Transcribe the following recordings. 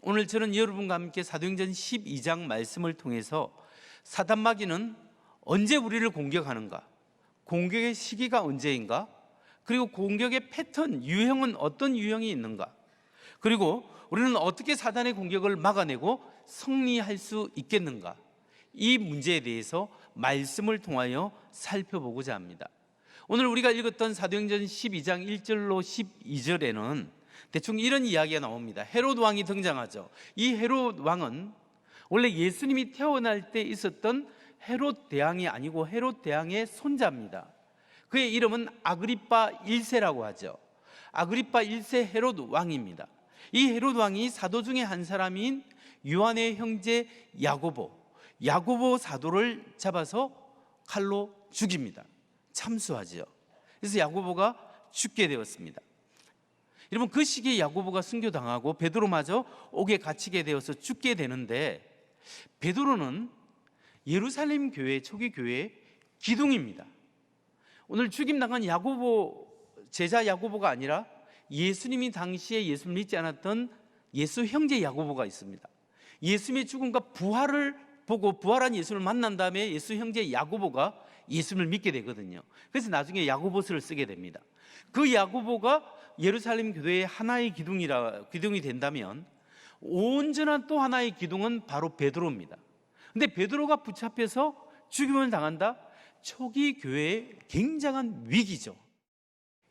오늘 저는 여러분과 함께 사도행전 12장 말씀을 통해서 사단 마귀는 언제 우리를 공격하는가, 공격의 시기가 언제인가, 그리고 공격의 패턴, 유형은 어떤 유형이 있는가, 그리고 우리는 어떻게 사단의 공격을 막아내고 승리할 수 있겠는가, 이 문제에 대해서 말씀을 통하여 살펴보고자 합니다. 오늘 우리가 읽었던 사도행전 12장 1절로 12절에는 대충 이런 이야기가 나옵니다. 헤롯 왕이 등장하죠. 이 헤롯 왕은 원래 예수님이 태어날 때 있었던 헤롯 대왕이 아니고 헤롯 대왕의 손자입니다. 그의 이름은 아그리빠 1세라고 하죠. 아그리빠 1세 헤롯 왕입니다. 이 헤롯 왕이 사도 중에 한 사람인 요한의 형제 야고보 사도를 잡아서 칼로 죽입니다. 참수하죠. 그래서 야고보가 죽게 되었습니다. 여러분, 그 시기에 야고보가 순교당하고 베드로마저 옥에 갇히게 되어서 죽게 되는데, 베드로는 예루살렘 교회, 초기 교회의 기둥입니다. 오늘 죽임당한 제자 야고보가 아니라 예수님이 당시에 예수를 믿지 않았던 예수 형제 야고보가 있습니다. 예수님의 죽음과 부활을 보고 부활한 예수를 만난 다음에 예수 형제 야고보가 예수를 믿게 되거든요. 그래서 나중에 야고보서를 쓰게 됩니다. 그 야고보가 예루살렘 교회의 하나의 기둥이 된다면 온전한 또 하나의 기둥은 바로 베드로입니다. 근데 베드로가 붙잡혀서 죽임을 당한다? 초기 교회의 굉장한 위기죠.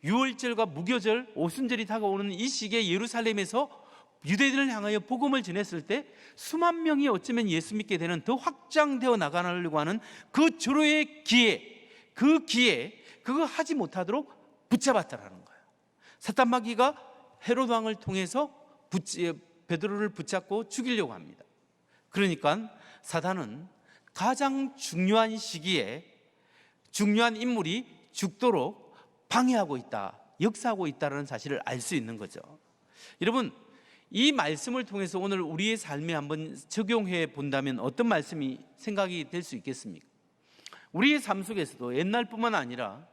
유월절과 무교절, 오순절이 다가오는 이 시기에 예루살렘에서 유대인을 향하여 복음을 전했을 때 수만 명이 어쩌면 예수 믿게 되는, 더 확장되어 나가려고 하는 그 절호의 기회, 그거 하지 못하도록 붙잡았다라는 거예요. 사단 마귀가 헤롯 왕을 통해서 베드로를 붙잡고 죽이려고 합니다. 그러니까 사단은 가장 중요한 시기에 중요한 인물이 죽도록 방해하고 있다, 역사하고 있다는 사실을 알 수 있는 거죠. 여러분, 이 말씀을 통해서 오늘 우리의 삶에 한번 적용해 본다면 어떤 말씀이 생각이 될 수 있겠습니까? 우리의 삶 속에서도, 옛날뿐만 아니라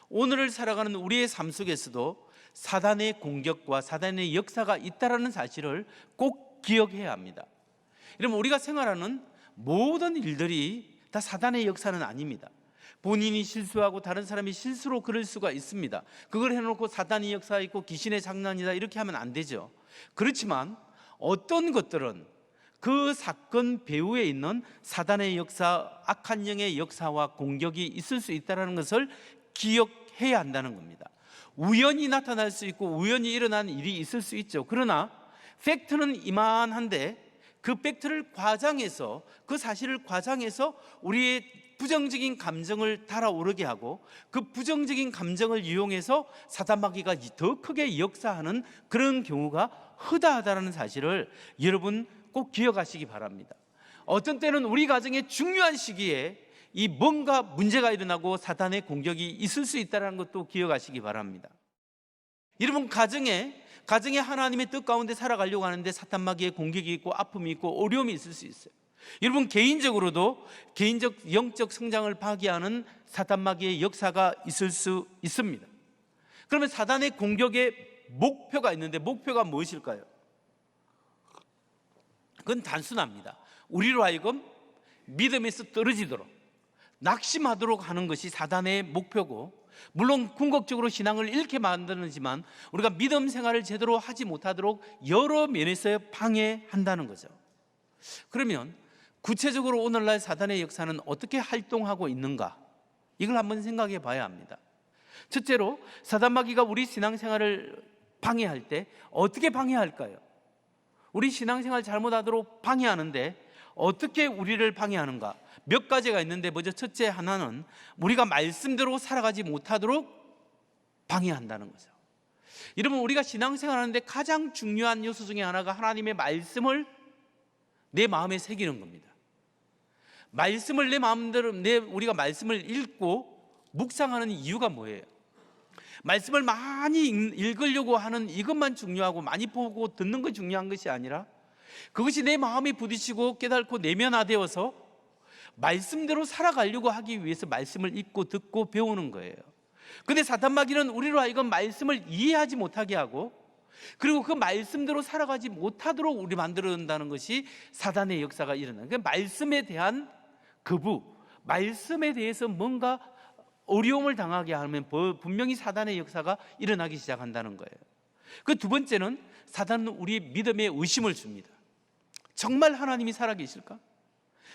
오늘을 살아가는 우리의 삶 속에서도 사단의 공격과 사단의 역사가 있다는 사실을 꼭 기억해야 합니다. 여러분, 우리가 생활하는 모든 일들이 다 사단의 역사는 아닙니다. 본인이 실수하고 다른 사람이 실수로 그럴 수가 있습니다. 그걸 해놓고 사단의 역사가 있고 귀신의 장난이다 이렇게 하면 안 되죠. 그렇지만 어떤 것들은 그 사건 배후에 있는 사단의 역사, 악한 영의 역사와 공격이 있을 수 있다는 것을 기억해야 한다는 겁니다. 우연히 나타날 수 있고 우연히 일어난 일이 있을 수 있죠. 그러나 팩트는 이만한데 그 팩트를 과장해서, 그 사실을 과장해서 우리의 부정적인 감정을 달아오르게 하고 그 부정적인 감정을 이용해서 사단 마귀가 더 크게 역사하는 그런 경우가 허다하다는 사실을 여러분 꼭 기억하시기 바랍니다. 어떤 때는 우리 가정의 중요한 시기에 이 뭔가 문제가 일어나고 사단의 공격이 있을 수 있다는 것도 기억하시기 바랍니다. 여러분, 가정에 하나님의 뜻 가운데 살아가려고 하는데 사단 마귀의 공격이 있고 아픔이 있고 어려움이 있을 수 있어요. 여러분, 개인적으로도 개인적 영적 성장을 파괴하는 사단 마귀의 역사가 있을 수 있습니다. 그러면 사단의 공격의 목표가 있는데 목표가 무엇일까요? 그건 단순합니다. 우리로 하여금 믿음에서 떨어지도록, 낙심하도록 하는 것이 사단의 목표고, 물론 궁극적으로 신앙을 잃게 만드는지만 우리가 믿음 생활을 제대로 하지 못하도록 여러 면에서 방해한다는 거죠. 그러면 구체적으로 오늘날 사단의 역사는 어떻게 활동하고 있는가? 이걸 한번 생각해 봐야 합니다. 첫째로, 사단 마귀가 우리 신앙생활을 방해할 때 어떻게 방해할까요? 우리 신앙생활 잘못하도록 방해하는데 어떻게 우리를 방해하는가? 몇 가지가 있는데 먼저 첫째 하나는 우리가 말씀대로 살아가지 못하도록 방해한다는 거죠. 여러분, 우리가 신앙생활 하는데 가장 중요한 요소 중에 하나가 하나님의 말씀을 내 마음에 새기는 겁니다. 말씀을 내 마음대로, 우리가 말씀을 읽고 묵상하는 이유가 뭐예요? 말씀을 많이 읽으려고 하는 이것만 중요하고 많이 보고 듣는 건 중요한 것이 아니라 그것이 내 마음에 부딪히고 깨닫고 내면화되어서 말씀대로 살아가려고 하기 위해서 말씀을 읽고 듣고 배우는 거예요. 근데 사단 마귀는 우리로 하여금 말씀을 이해하지 못하게 하고 그리고 그 말씀대로 살아가지 못하도록 우리 만들어낸다는 것이 사단의 역사가 일어나는 거예요. 말씀에 대한 거부, 말씀에 대해서 뭔가 어려움을 당하게 하면 분명히 사단의 역사가 일어나기 시작한다는 거예요. 그 두 번째는 사단은 우리 믿음에 의심을 줍니다. 정말 하나님이 살아계실까?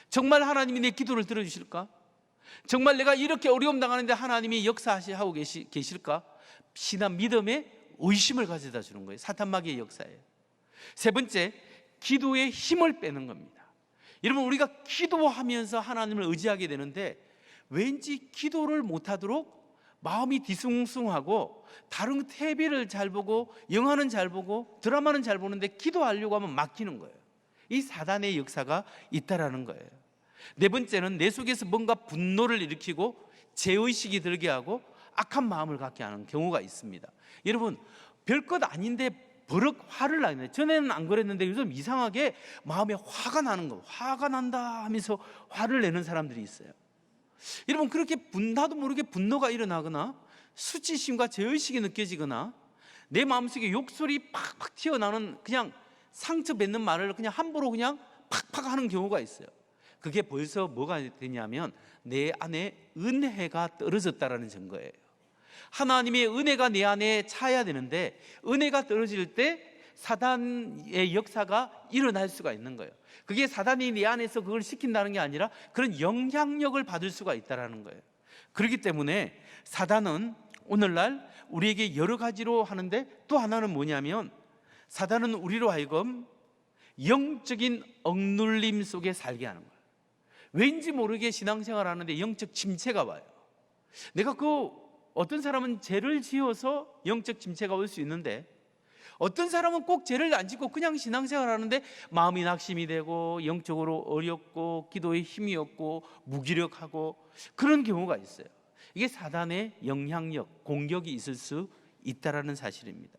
정말 하나님이 내 기도를 들어주실까? 정말 내가 이렇게 어려움 당하는데 하나님이 역사하고 계실까? 신앙 믿음에 의심을 가져다 주는 거예요. 사탄마귀의 역사예요. 세 번째, 기도의 힘을 빼는 겁니다. 여러분, 우리가 기도하면서 하나님을 의지하게 되는데 왠지 기도를 못하도록 마음이 뒤숭숭하고 다른 TV를 잘 보고 영화는 잘 보고 드라마는 잘 보는데 기도하려고 하면 막히는 거예요. 이 사단의 역사가 있다라는 거예요. 네 번째는 내 속에서 뭔가 분노를 일으키고 죄의식이 들게 하고 악한 마음을 갖게 하는 경우가 있습니다. 여러분, 별것 아닌데 버럭 화를 나는데, 전에는 안 그랬는데 요즘 이상하게 마음에 화가 나는 거, 화가 난다 하면서 화를 내는 사람들이 있어요. 여러분, 그렇게 나도 모르게 분노가 일어나거나 수치심과 죄의식이 느껴지거나 내 마음속에 욕설이 팍팍 튀어나오는, 그냥 상처받는 말을 그냥 함부로 그냥 팍팍 하는 경우가 있어요. 그게 벌써 뭐가 되냐면 내 안에 은혜가 떨어졌다라는 증거예요. 하나님의 은혜가 내 안에 차야 되는데 은혜가 떨어질 때 사단의 역사가 일어날 수가 있는 거예요. 그게 사단이 내 안에서 그걸 시킨다는 게 아니라 그런 영향력을 받을 수가 있다는 거예요. 그렇기 때문에 사단은 오늘날 우리에게 여러 가지로 하는데, 또 하나는 뭐냐면 사단은 우리로 하여금 영적인 억눌림 속에 살게 하는 거예요. 왠지 모르게 신앙생활 하는데 영적 침체가 와요. 내가 어떤 사람은 죄를 지어서 영적 침체가 올 수 있는데, 어떤 사람은 꼭 죄를 안 짓고 그냥 신앙생활 하는데 마음이 낙심이 되고 영적으로 어렵고 기도에 힘이 없고 무기력하고 그런 경우가 있어요. 이게 사단의 영향력, 공격이 있을 수 있다는 사실입니다.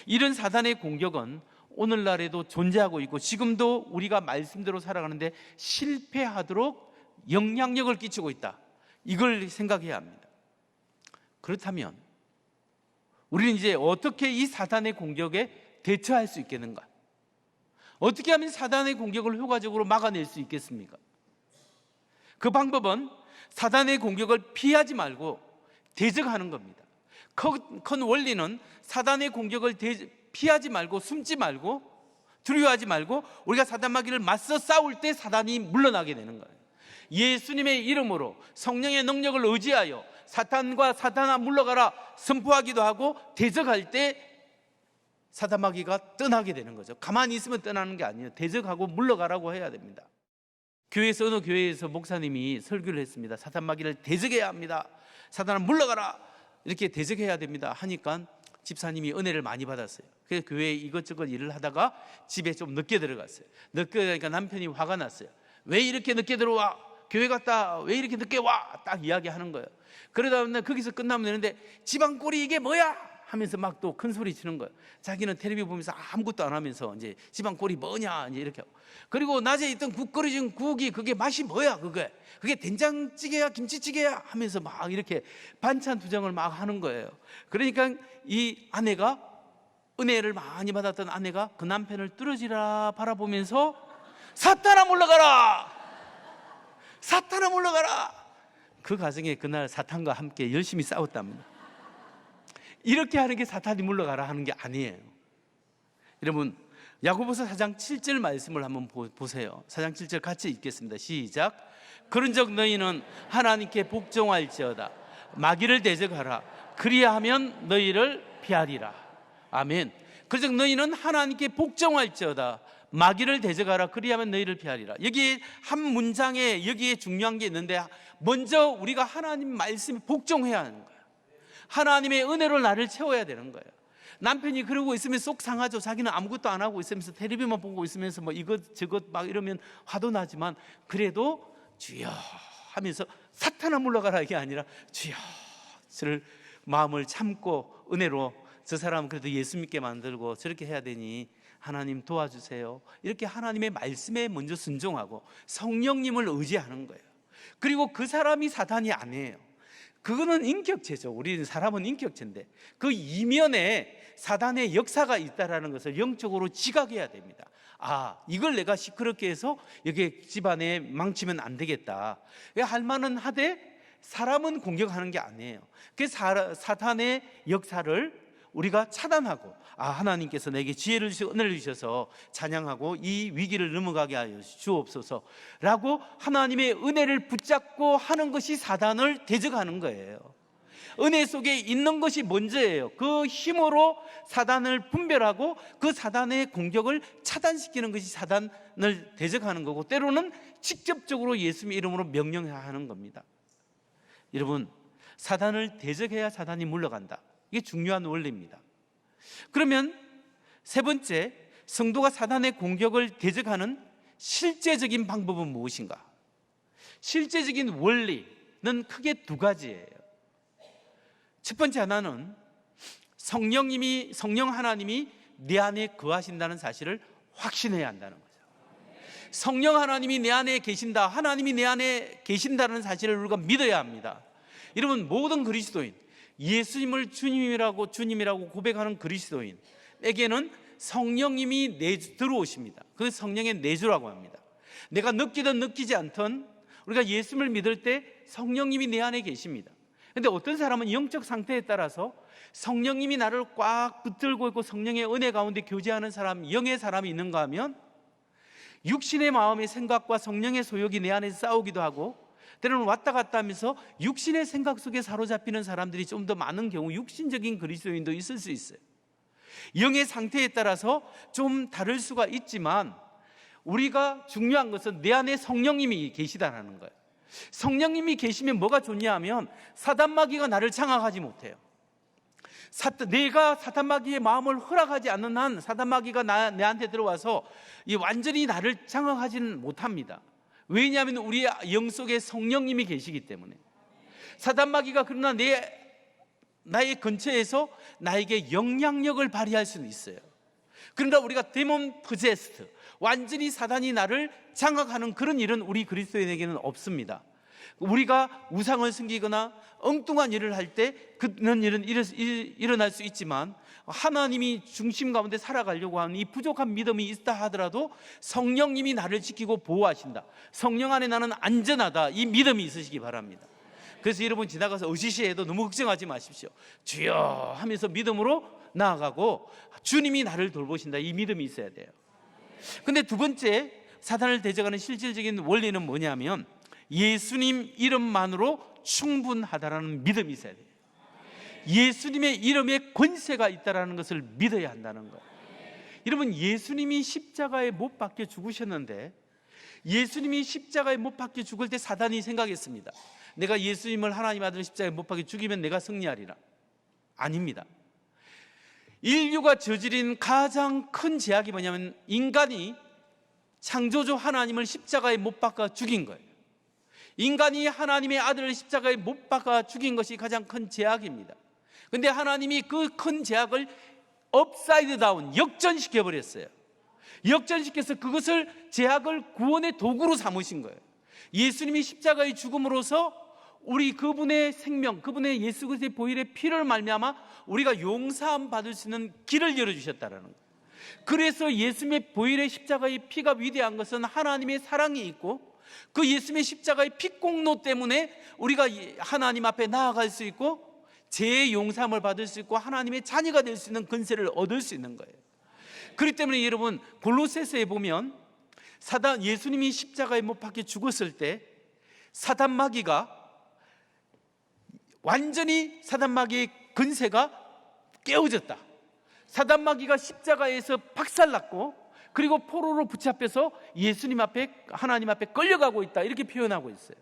이런 사단의 공격은 오늘날에도 존재하고 있고 지금도 우리가 말씀대로 살아가는데 실패하도록 영향력을 끼치고 있다, 이걸 생각해야 합니다. 그렇다면 우리는 이제 어떻게 이 사단의 공격에 대처할 수 있겠는가? 어떻게 하면 사단의 공격을 효과적으로 막아낼 수 있겠습니까? 그 방법은 사단의 공격을 피하지 말고 대적하는 겁니다. 큰 원리는 사단의 공격을 피하지 말고 숨지 말고 두려워하지 말고 우리가 사단마귀를 맞서 싸울 때 사단이 물러나게 되는 거예요. 예수님의 이름으로 성령의 능력을 의지하여 사탄아 물러가라 선포하기도 하고 대적할 때 사단마귀가 떠나게 되는 거죠. 가만히 있으면 떠나는 게 아니에요. 대적하고 물러가라고 해야 됩니다. 어느 교회에서 목사님이 설교를 했습니다. 사단마귀를 대적해야 합니다. 사단아 물러가라, 이렇게 대적해야 됩니다 하니까 집사님이 은혜를 많이 받았어요. 그래서 교회에 이것저것 일을 하다가 집에 좀 늦게 들어갔어요. 늦게 들어가니까 남편이 화가 났어요. 왜 이렇게 늦게 들어와? 교회 갔다 왜 이렇게 늦게 와? 딱 이야기하는 거예요. 그러다 보면 거기서 끝나면 되는데 지방 꼴이 이게 뭐야? 하면서 막 또 큰 소리 치는 거예요. 자기는 텔레비 보면서 아무것도 안 하면서 이제 지방 꼴이 뭐냐 이제 이렇게 하고. 그리고 낮에 있던 국 끓여진 국이 그게 맛이 뭐야? 그게 된장찌개야 김치찌개야? 하면서 막 이렇게 반찬 투정을 막 하는 거예요. 그러니까 이 아내가, 은혜를 많이 받았던 아내가 그 남편을 뚫어지라 바라보면서 사탄아 물러가라, 사탄아 물러가라. 그 가정에 그날 사탄과 함께 열심히 싸웠답니다. 이렇게 하는 게 사탄이 물러가라 하는 게 아니에요. 여러분, 야고보서 4장 7절 말씀을 한번 보세요. 4장 7절 같이 읽겠습니다. 시작. 그런즉 너희는 하나님께 복종할지어다. 마귀를 대적하라. 그리하면 너희를 피하리라. 아멘. 그런즉 너희는 하나님께 복종할지어다. 마귀를 대적하라. 그리하면 너희를 피하리라. 여기 한 문장에 여기에 중요한 게 있는데, 먼저 우리가 하나님 말씀에 복종해야 하는 거예요. 하나님의 은혜로 나를 채워야 되는 거예요. 남편이 그러고 있으면 속 상하죠. 자기는 아무것도 안 하고 있으면서 텔레비만 보고 있으면서 뭐 이것 막 이러면 화도 나지만 그래도 주여 하면서 사탄아 물러가라 이게 아니라 주여 를 마음을 참고 은혜로 저 사람은 그래도 예수 믿게 만들고 저렇게 해야 되니 하나님 도와주세요. 이렇게 하나님의 말씀에 먼저 순종하고 성령님을 의지하는 거예요. 그리고 그 사람이 사탄이 아니에요. 그거는 인격체죠. 우리는 사람은 인격체인데 그 이면에 사단의 역사가 있다는 것을 영적으로 지각해야 됩니다. 아, 이걸 내가 시끄럽게 해서 여기 집안에 망치면 안 되겠다. 할 만은 하되 사람은 공격하는 게 아니에요. 그 사탄의 역사를 우리가 차단하고, 아, 하나님께서 내게 지혜를 주시고 은혜를 주셔서 찬양하고 이 위기를 넘어가게 하여 주옵소서라고 하나님의 은혜를 붙잡고 하는 것이 사단을 대적하는 거예요. 은혜 속에 있는 것이 먼저예요. 그 힘으로 사단을 분별하고 그 사단의 공격을 차단시키는 것이 사단을 대적하는 거고, 때로는 직접적으로 예수님의 이름으로 명령하는 겁니다. 여러분, 사단을 대적해야 사단이 물러간다. 이게 중요한 원리입니다. 그러면 세 번째, 성도가 사단의 공격을 대적하는 실제적인 방법은 무엇인가? 실제적인 원리는 크게 두 가지예요. 첫 번째 하나는 성령 하나님이 내 안에 거하신다는 사실을 확신해야 한다는 거죠. 성령 하나님이 내 안에 계신다, 하나님이 내 안에 계신다는 사실을 우리가 믿어야 합니다. 여러분, 모든 그리스도인, 예수님을 주님이라고 고백하는 그리스도인에게는 성령님이 들어오십니다. 그 성령의 내주라고 합니다. 내가 느끼든 느끼지 않든 우리가 예수님을 믿을 때 성령님이 내 안에 계십니다. 그런데 어떤 사람은 영적 상태에 따라서 성령님이 나를 꽉 붙들고 있고 성령의 은혜 가운데 교제하는 사람, 영의 사람이 있는가 하면 육신의 마음의 생각과 성령의 소욕이 내 안에서 싸우기도 하고, 때로는 왔다 갔다 하면서 육신의 생각 속에 사로잡히는 사람들이 좀 더 많은 경우 육신적인 그리스도인도 있을 수 있어요. 영의 상태에 따라서 좀 다를 수가 있지만 우리가 중요한 것은 내 안에 성령님이 계시다는 거예요. 성령님이 계시면 뭐가 좋냐 하면 사단마귀가 나를 장악하지 못해요. 내가 사단마귀의 마음을 허락하지 않는 한 사단마귀가 내한테 들어와서 완전히 나를 장악하지는 못합니다. 왜냐하면 우리 영 속에 성령님이 계시기 때문에. 사단마귀가 그러나 나의 근처에서 나에게 영향력을 발휘할 수는 있어요. 그러나 우리가 데몬 포제스트, 완전히 사단이 나를 장악하는 그런 일은 우리 그리스도인에게는 없습니다. 우리가 우상을 섬기거나 엉뚱한 일을 할 때 그런 일은 일어날 수 있지만, 하나님이 중심 가운데 살아가려고 하는 이 부족한 믿음이 있다 하더라도 성령님이 나를 지키고 보호하신다, 성령 안에 나는 안전하다, 이 믿음이 있으시기 바랍니다. 그래서 여러분, 지나가서 으시시해도 너무 걱정하지 마십시오. 주여 하면서 믿음으로 나아가고 주님이 나를 돌보신다, 이 믿음이 있어야 돼요. 근데 두 번째, 사단을 대적하는 실질적인 원리는 뭐냐면 예수님 이름만으로 충분하다라는 믿음이 있어야 돼요. 예수님의 이름에 권세가 있다는 것을 믿어야 한다는 거예요. 여러분, 예수님이 십자가에 못 박혀 죽으셨는데, 예수님이 십자가에 못 박혀 죽을 때 사단이 생각했습니다. 내가 예수님을 하나님 아들 십자가에 못 박혀 죽이면 내가 승리하리라. 아닙니다. 인류가 저지른 가장 큰 죄악이 뭐냐면 인간이 창조주 하나님을 십자가에 못 박아 죽인 거예요. 인간이 하나님의 아들을 십자가에 못 박아 죽인 것이 가장 큰 죄악입니다. 그런데 하나님이 그 큰 죄악을 업사이드 다운, 역전시켜 버렸어요. 역전시켜서 그것을 죄악을 구원의 도구로 삼으신 거예요. 예수님이 십자가의 죽음으로서 우리 그분의 생명, 그분의 예수 그리스도의 보혈의 피를 말미암아 우리가 용서함 받을 수 있는 길을 열어주셨다는 거예요. 그래서 예수님의 보혈의 십자가의 피가 위대한 것은 하나님의 사랑이 있고, 그 예수님의 십자가의 피공로 때문에 우리가 하나님 앞에 나아갈 수 있고 죄의 용서함을 받을 수 있고 하나님의 자녀가 될 수 있는 권세를 얻을 수 있는 거예요. 그렇기 때문에 여러분, 골로새서에 보면 예수님이 십자가에 못 박혀 죽었을 때 사단마귀가 완전히 사단마귀의 근세가 깨어졌다, 사단마귀가 십자가에서 박살났고 그리고 포로로 붙잡혀서 예수님 앞에, 하나님 앞에 끌려가고 있다, 이렇게 표현하고 있어요.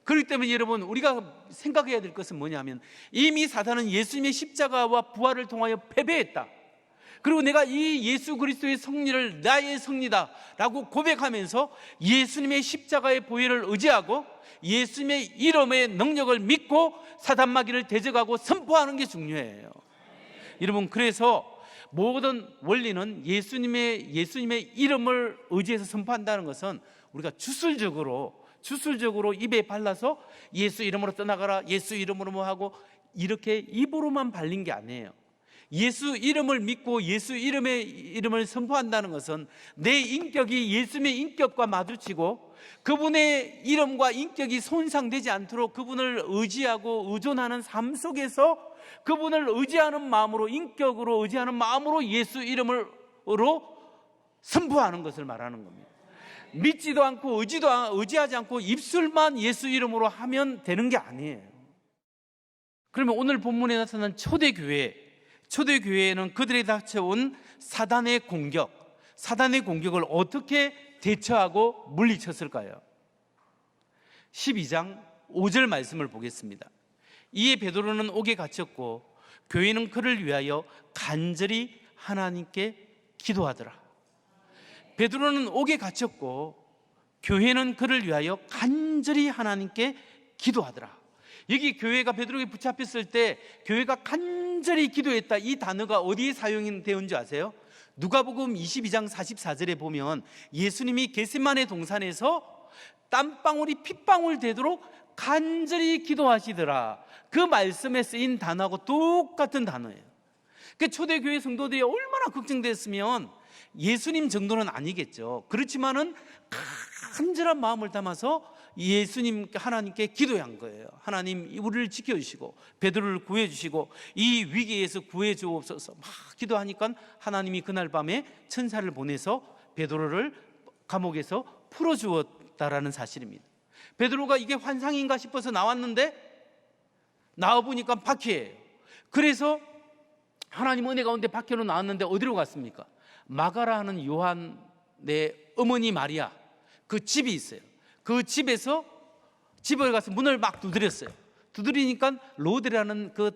그렇기 때문에 여러분, 우리가 생각해야 될 것은 뭐냐면 이미 사단은 예수님의 십자가와 부활을 통하여 패배했다. 그리고 내가 이 예수 그리스도의 승리를 나의 승리다 라고 고백하면서 예수님의 십자가의 보혈을 의지하고 예수님의 이름의 능력을 믿고 사단마귀를 대적하고 선포하는 게 중요해요. 여러분, 그래서 모든 원리는 예수님의 이름을 의지해서 선포한다는 것은 우리가 주술적으로 주술적으로 입에 발라서 예수 이름으로 떠나가라, 예수 이름으로 뭐 하고, 이렇게 입으로만 발린 게 아니에요. 예수 이름을 믿고 예수 이름을 선포한다는 것은 내 인격이 예수님의 인격과 마주치고 그분의 이름과 인격이 손상되지 않도록 그분을 의지하고 의존하는 삶 속에서 그분을 의지하는 마음으로, 인격으로 의지하는 마음으로 예수 이름으로 선포하는 것을 말하는 겁니다. 믿지도 않고 의지하지 않고 입술만 예수 이름으로 하면 되는 게 아니에요. 그러면 오늘 본문에 나타난 초대교회에는 그들이 닥쳐온 사단의 공격을 어떻게 대처하고 물리쳤을까요? 12장 5절 말씀을 보겠습니다. 이에 베드로는 옥에 갇혔고 교회는 그를 위하여 간절히 하나님께 기도하더라. 베드로는 옥에 갇혔고 교회는 그를 위하여 간절히 하나님께 기도하더라. 여기 교회가 베드로에게 붙잡혔을 때 교회가 간절히 기도했다, 이 단어가 어디에 사용되었는지 아세요? 누가복음 22장 44절에 보면 예수님이 겟세마네 동산에서 땀방울이 핏방울 되도록 간절히 기도하시더라. 그 말씀에 쓰인 단어하고 똑같은 단어예요. 그 초대교회 성도들이 얼마나 걱정됐으면, 예수님 정도는 아니겠죠. 그렇지만은 간절한 마음을 담아서 예수님 하나님께 기도한 거예요. 하나님 우리를 지켜주시고 베드로를 구해주시고 이 위기에서 구해주옵소서 막 기도하니까 하나님이 그날 밤에 천사를 보내서 베드로를 감옥에서 풀어주었다라는 사실입니다. 베드로가 이게 환상인가 싶어서 나왔는데 나와보니까 박해예요. 그래서 하나님 은혜 가운데 박해로 나왔는데 어디로 갔습니까? 마가라 하는 요한의 어머니 마리아, 그 집이 있어요. 그 집에 가서 문을 막 두드렸어요. 두드리니까 로데라는 그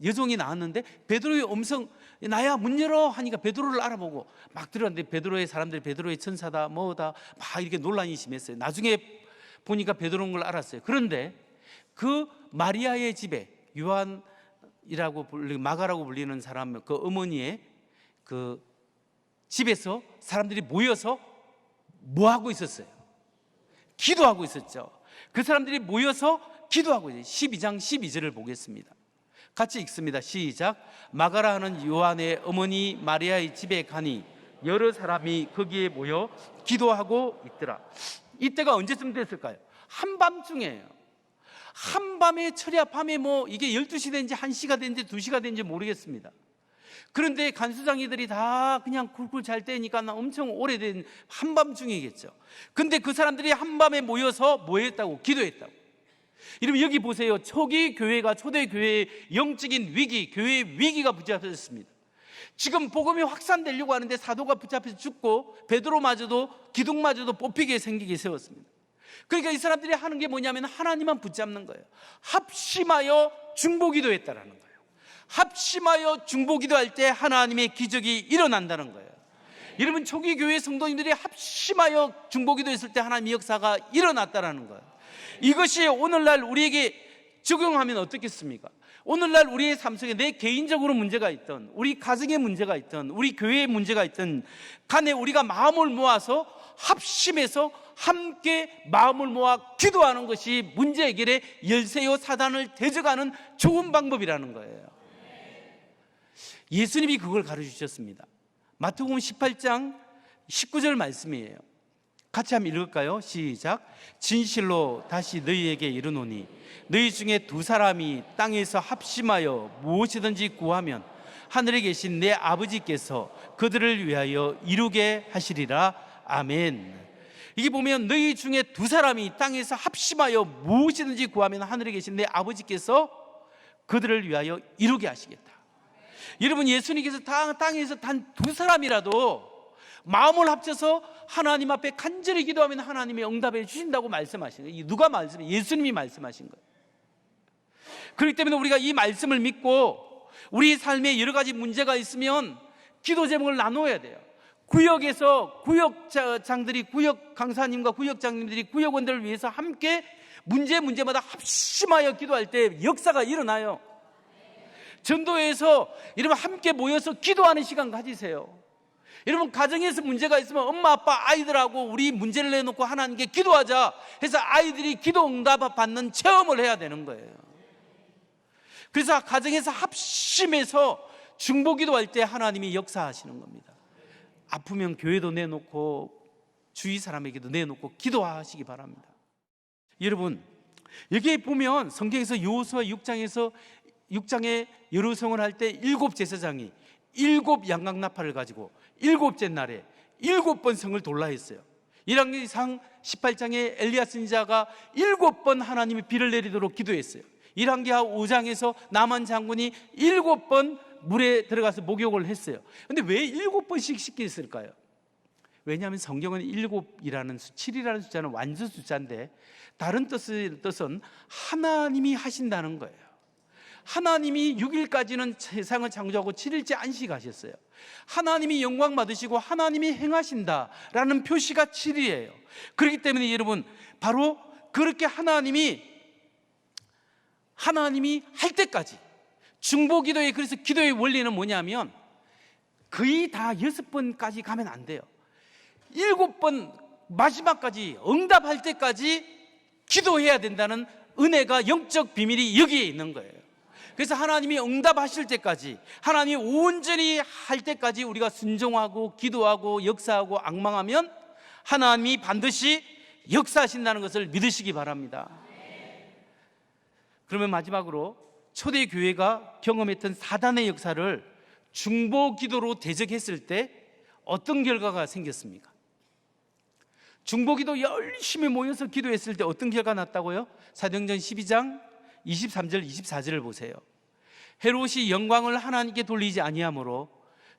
여종이 나왔는데 베드로의 음성, 나야 문 열어 하니까 베드로를 알아보고 막 들어갔는데 베드로의 사람들이 베드로의 천사다 뭐다 막 이렇게 논란이 심했어요. 나중에 보니까 베드로인 걸 알았어요. 그런데 그 마리아의 집에, 요한이라고 불리는, 마가라고 불리는 사람, 그 어머니의 그 집에서 사람들이 모여서 뭐 하고 있었어요? 기도하고 있었죠. 그 사람들이 모여서 기도하고 있어요. 12장 12절을 보겠습니다. 같이 읽습니다. 시작. 마가라 하는 요한의 어머니 마리아의 집에 가니 여러 사람이 거기에 모여 기도하고 있더라. 이때가 언제쯤 됐을까요? 한밤중이에요. 한밤에, 철야 밤에 뭐 이게 12시 된지 1시가 된지 2시가 된지 모르겠습니다. 그런데 간수장이들이 다 그냥 굴굴 잘 때니까 엄청 오래된 한밤중이겠죠. 근데 그 사람들이 한밤에 모여서 뭐 했다고? 기도했다고. 여러분 여기 보세요. 초기 교회가, 초대교회의 영적인 위기, 교회의 위기가 붙잡혔습니다. 지금 복음이 확산되려고 하는데 사도가 붙잡혀서 죽고 베드로마저도, 기둥마저도 뽑히게 생기게 세웠습니다. 그러니까 이 사람들이 하는 게 뭐냐면 하나님만 붙잡는 거예요. 합심하여 중보기도했다라는 거예요. 합심하여 중보기도할 때 하나님의 기적이 일어난다는 거예요. 여러분 초기 교회 성도님들이 합심하여 중보기도했을 때 하나님의 역사가 일어났다라는 거예요. 이것이 오늘날 우리에게 적용하면 어떻겠습니까? 오늘날 우리의 삶 속에 내 개인적으로 문제가 있던, 우리 가정에 문제가 있던, 우리 교회에 문제가 있던 간에 우리가 마음을 모아서 합심해서 함께 마음을 모아 기도하는 것이 문제 해결의 열쇠요 사단을 대적하는 좋은 방법이라는 거예요. 예수님이 그걸 가르치셨습니다. 마태복음 18장 19절 말씀이에요. 같이 한번 읽을까요? 시작. 진실로 다시 너희에게 이르노니 너희 중에 두 사람이 땅에서 합심하여 무엇이든지 구하면 하늘에 계신 내 아버지께서 그들을 위하여 이루게 하시리라. 아멘. 이게 보면 너희 중에 두 사람이 땅에서 합심하여 무엇이든지 구하면 하늘에 계신 내 아버지께서 그들을 위하여 이루게 하시겠다. 여러분 예수님께서 땅에서 단 두 사람이라도 마음을 합쳐서 하나님 앞에 간절히 기도하면 하나님이 응답해 주신다고 말씀하신 거예요. 누가 말씀해? 예수님이 말씀하신 거예요. 그렇기 때문에 우리가 이 말씀을 믿고 우리 삶에 여러 가지 문제가 있으면 기도 제목을 나눠야 돼요. 구역에서 구역장들이, 구역 강사님과 구역장님들이 구역원들을 위해서 함께 문제마다 합심하여 기도할 때 역사가 일어나요. 전도회에서 여러분 함께 모여서 기도하는 시간 가지세요. 여러분, 가정에서 문제가 있으면 엄마, 아빠, 아이들하고 우리 문제를 내놓고 하나님께 기도하자 해서 아이들이 기도 응답 받는 체험을 해야 되는 거예요. 그래서 가정에서 합심해서 중보기도할 때 하나님이 역사하시는 겁니다. 아프면 교회도 내놓고 주위 사람에게도 내놓고 기도하시기 바랍니다. 여러분, 여기에 보면 성경에서 여호수아 6장에 여루성을 할 때 7 제사장이 7 양각나팔을 가지고 7째 날에 7번 성을 돌라 했어요. 열왕기상 18장에 엘리야 선지자가 7번 하나님이 비를 내리도록 기도했어요. 열왕기하 5장에서 나만 장군이 7번 물에 들어가서 목욕을 했어요. 그런데 왜 7번씩 시켰을까요? 왜냐하면 성경은 7이라는 7이라는 숫자는 완전 숫자인데 다른 뜻은 하나님이 하신다는 거예요. 하나님이 6일까지는 세상을 창조하고 7일째 안식하셨어요. 하나님이 영광 받으시고 하나님이 행하신다라는 표시가 7이에요. 그렇기 때문에 여러분, 바로 그렇게 하나님이 할 때까지 중보기도의, 그래서 기도의 원리는 뭐냐면 거의 다 6번까지 가면 안 돼요. 7번 마지막까지 응답할 때까지 기도해야 된다는 은혜가, 영적 비밀이 여기에 있는 거예요. 그래서 하나님이 응답하실 때까지, 하나님이 온전히 할 때까지 우리가 순종하고 기도하고 역사하고 앙망하면 하나님이 반드시 역사하신다는 것을 믿으시기 바랍니다. 그러면 마지막으로 초대교회가 경험했던 사단의 역사를 중보기도로 대적했을 때 어떤 결과가 생겼습니까? 중보기도 열심히 모여서 기도했을 때 어떤 결과가 났다고요? 사도행전 12장 23절 24절을 보세요. 헤롯이 영광을 하나님께 돌리지 아니하므로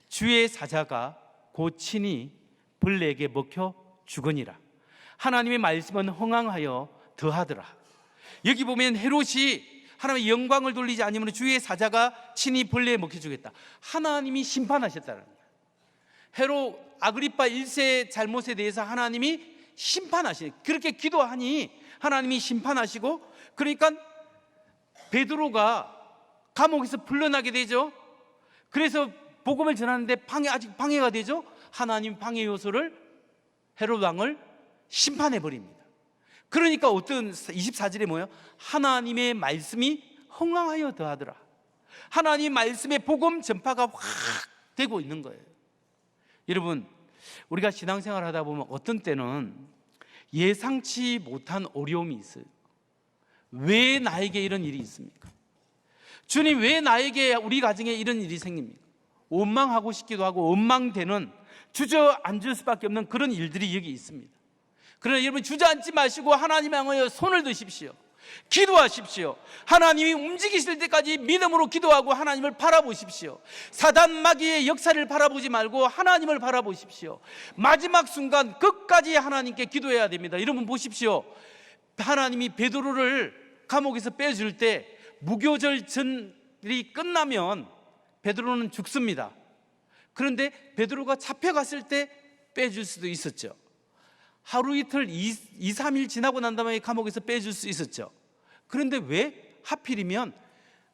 주의 사자가 곧 친히 벌레에게 먹혀 죽으니라. 하나님의 말씀은 흥황하여 더하더라. 여기 보면 헤롯이 하나님의 영광을 돌리지 아니하므로 주의 사자가 친히 벌레에 먹혀 죽겠다. 하나님이 심판하셨다는 거예요. 헤롯 아그리파 1세 잘못에 대해서 하나님이 심판하시니, 그렇게 기도하니 하나님이 심판하시고, 그러니까 베드로가 감옥에서 풀려나게 되죠. 그래서 복음을 전하는데 아직 방해가 되죠. 하나님 방해 요소를 헤롯 왕을 심판해 버립니다. 그러니까 어떤 24절에 뭐예요? 하나님의 말씀이 흥황하여 더하더라. 하나님 말씀의 복음 전파가 확 되고 있는 거예요. 여러분, 우리가 신앙생활 하다 보면 어떤 때는 예상치 못한 어려움이 있어요. 왜 나에게 이런 일이 있습니까? 주님, 왜 나에게, 우리 가정에 이런 일이 생깁니까? 원망하고 싶기도 하고 원망되는, 주저앉을 수밖에 없는 그런 일들이 여기 있습니다. 그러나 여러분, 주저앉지 마시고 하나님을 향하여 손을 드십시오. 기도하십시오. 하나님이 움직이실 때까지 믿음으로 기도하고 하나님을 바라보십시오. 사단 마귀의 역사를 바라보지 말고 하나님을 바라보십시오. 마지막 순간 끝까지 하나님께 기도해야 됩니다. 여러분 보십시오. 하나님이 베드로를 감옥에서 빼줄 때 무교절전이 끝나면 베드로는 죽습니다. 그런데 베드로가 잡혀갔을 때 빼줄 수도 있었죠. 하루 이틀 2, 3일 지나고 난 다음에 감옥에서 빼줄 수 있었죠. 그런데 왜 하필이면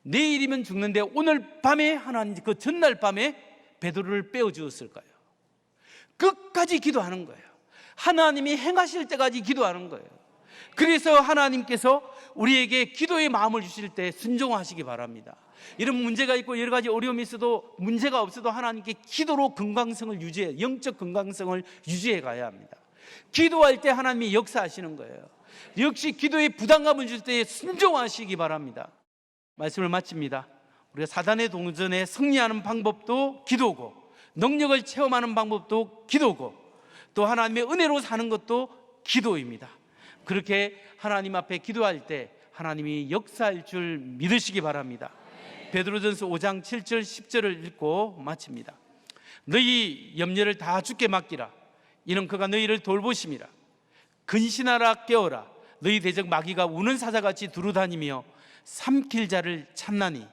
내일이면 죽는데 오늘 밤에, 하나님 그 전날 밤에 베드로를 빼어주었을까요? 끝까지 기도하는 거예요. 하나님이 행하실 때까지 기도하는 거예요. 그래서 하나님께서 우리에게 기도의 마음을 주실 때 순종하시기 바랍니다. 이런 문제가 있고 여러 가지 어려움이 있어도, 문제가 없어도 하나님께 기도로 건강성을 유지해, 영적 건강성을 유지해 가야 합니다. 기도할 때 하나님이 역사하시는 거예요. 역시 기도에 부담감을 줄 때 순종하시기 바랍니다. 말씀을 마칩니다. 우리가 사단의 동전에 승리하는 방법도 기도고, 능력을 체험하는 방법도 기도고, 또 하나님의 은혜로 사는 것도 기도입니다. 그렇게 하나님 앞에 기도할 때 하나님이 역사할 줄 믿으시기 바랍니다. 베드로전서 5장 7절 10절을 읽고 마칩니다. 너희 염려를 다 주께 맡기라. 이는 그가 너희를 돌보심이라. 근신하라, 깨어라. 너희 대적 마귀가 우는 사자같이 두루다니며 삼킬 자를 찾나니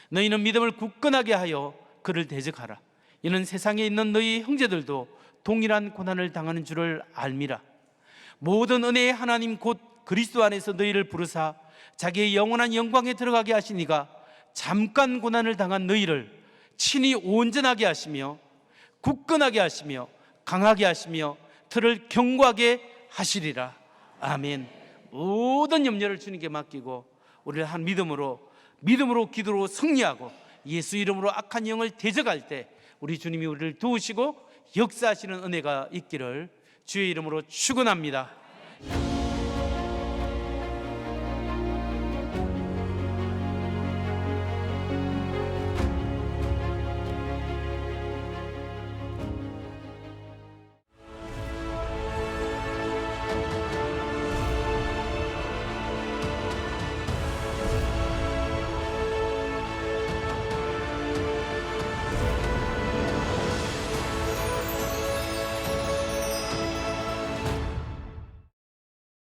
너희는 믿음을 굳건하게 하여 그를 대적하라. 이는 세상에 있는 너희 형제들도 동일한 고난을 당하는 줄을 알미라. 모든 은혜의 하나님 곧 그리스도 안에서 너희를 부르사 자기의 영원한 영광에 들어가게 하시니가 잠깐 고난을 당한 너희를 친히 온전하게 하시며 굳건하게 하시며 강하게 하시며 들을 견고하게 하시리라. 아멘. 모든 염려를 주님께 맡기고 우리를 한 믿음으로 기도로 승리하고 예수 이름으로 악한 영을 대적할 때 우리 주님이 우리를 도우시고 역사하시는 은혜가 있기를 주의 이름으로 축원합니다.